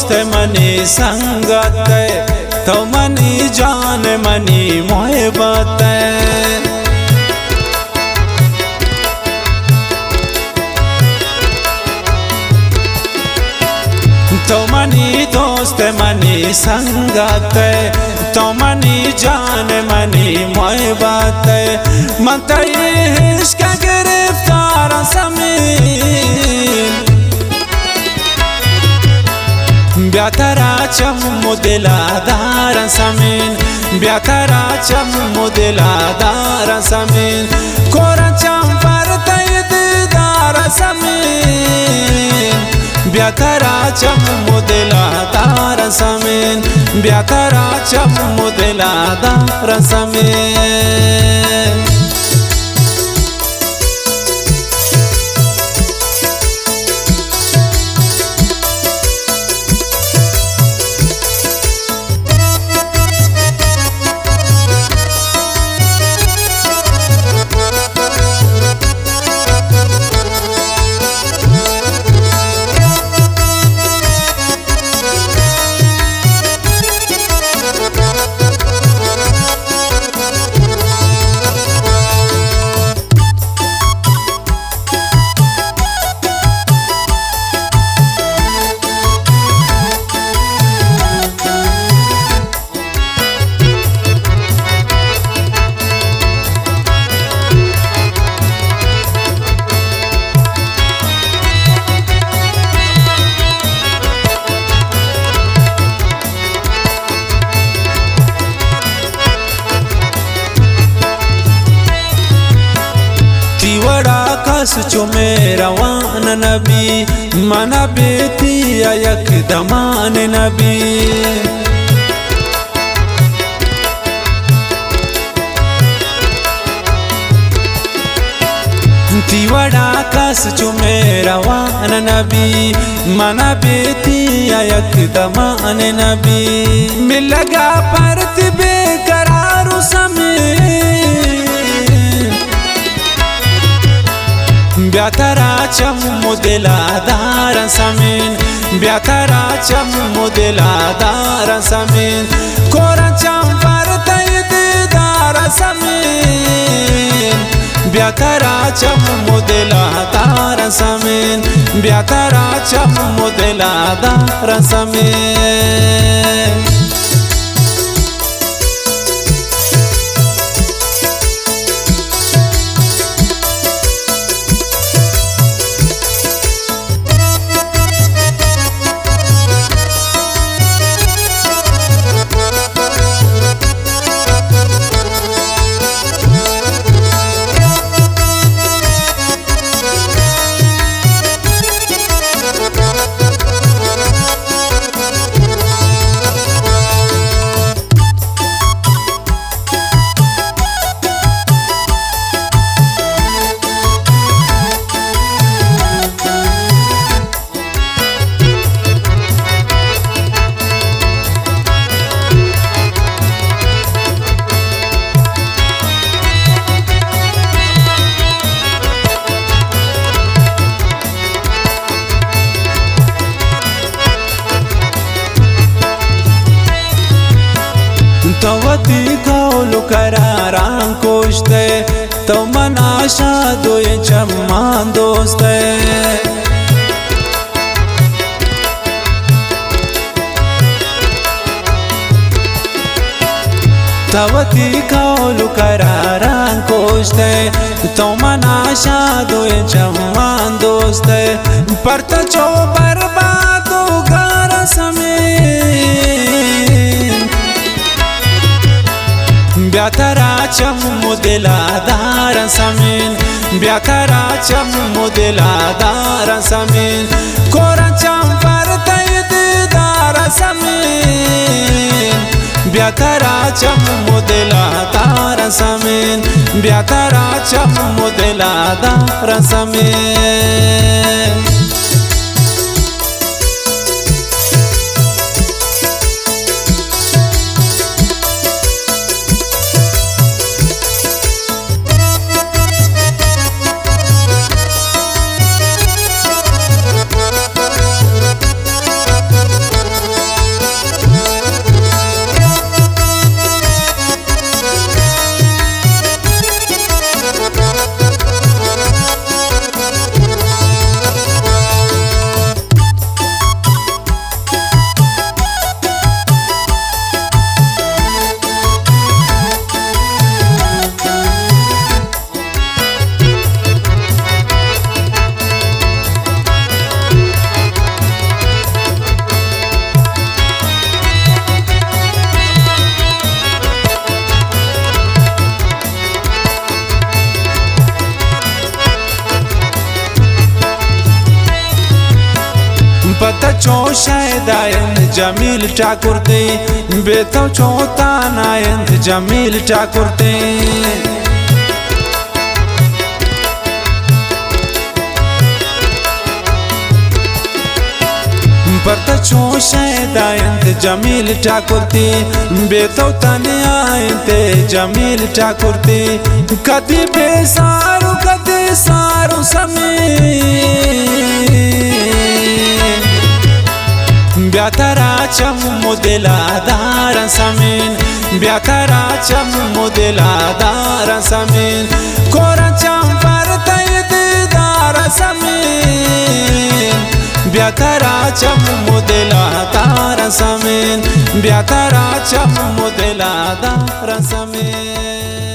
दोस्त मनी संगत तो मनी जान मनी मोहब्बत तो मनी दोस्त मनी संगत तो मनी जान मनी मोहब्बत मत इश्क गिरफ्तार समीन ब्यातरा चम्मू दिलादार समीन ब्यातरा चम्मू दिलादार समीन कोरा चंपर दीदार समीन ब्यातरा चम्मू दिलादार समीन ब्यातरा चम्मू दिलादार समीन चुमे रवान नबी मना बेती यक दमान नबी तिवड़ा कस चुमे रवान नबी मना बेती यक दमान नबी मिल लगा परत बेकरार समीन ब्यातरा चम्मू दिलादार समीन ब्यातरा चम्मू दिलादार समीन कोरा चंपर दीदार समीन ब्यातरा चम्मू दिलादार समीन ब्यातरा चम्मू दिलादार समीन तवती कौलु करारां कोश्ते तो मनाशा दोये चम्मान दोस्ते तवती कौलु करारां कोश्ते तो मनाशा दोये चम्मान दोस्ते पर तो चो बर्बादो गार समीन ब्यातरा चम्मू दिलादार समीन ब्यातरा चम्मू दिलादार समीन कोरा चंपर दीदार समीन ब्यातरा चम्मू दिलादार समीन ब्यातरा चम्मू दिलादार समीन शायदायंत जमील ठाकुरते बेतो चोतानायंत जमील ठाकुरते परता चो शायदायंत जमील ठाकुरते बेतो तनयायंत जमील ठाकुरते कदी बेसारू कदी सारू समीन ब्याकरा चम मुदला दारा समीन ब्याकरा चम मुदला दारा समीन कोरा चम परतयद दारा समीन ब्याकरा चम मुदला दारा समीन ब्याकरा चम मुदला दारा समीन।